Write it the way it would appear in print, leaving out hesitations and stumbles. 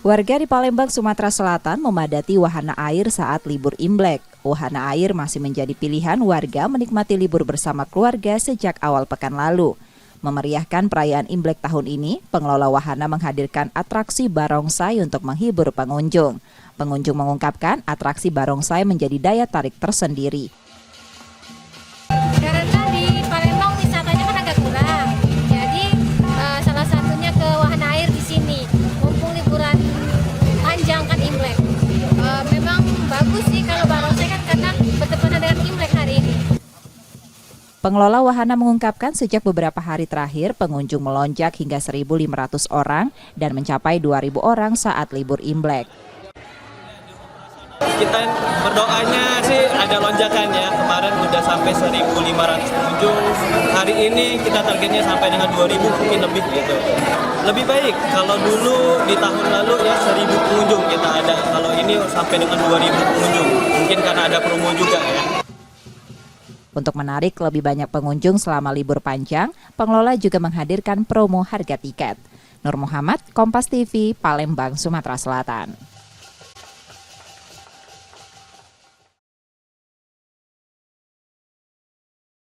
Warga di Palembang, Sumatera Selatan memadati wahana air saat libur Imlek. Wahana air masih menjadi pilihan warga menikmati libur bersama keluarga sejak awal pekan lalu. Memeriahkan perayaan Imlek tahun ini, pengelola wahana menghadirkan atraksi barongsai untuk menghibur pengunjung. Pengunjung mengungkapkan atraksi barongsai menjadi daya tarik tersendiri. Karena di Palembang wisatanya kan agak kurang, jadi salah satunya ke wahana air di sini. Mumpung liburan panjang kan Imlek, memang bagus sih kalau barongsai kan karena bertepatan dengan Imlek hari ini. Pengelola wahana mengungkapkan sejak beberapa hari terakhir pengunjung melonjak hingga 1.500 orang dan mencapai 2.000 orang saat libur Imlek. Kita berdoanya sih ada lonjakan ya, kemarin udah sampai 1.500 pengunjung, hari ini kita targetnya sampai dengan 2.000 mungkin lebih gitu. Lebih baik kalau dulu di tahun lalu ya 1.000 pengunjung kita ada, kalau ini sampai dengan 2.000 pengunjung, mungkin karena ada promo juga ya. Untuk menarik lebih banyak pengunjung selama libur panjang, pengelola juga menghadirkan promo harga tiket. Nur Muhammad, Kompas TV, Palembang, Sumatera Selatan.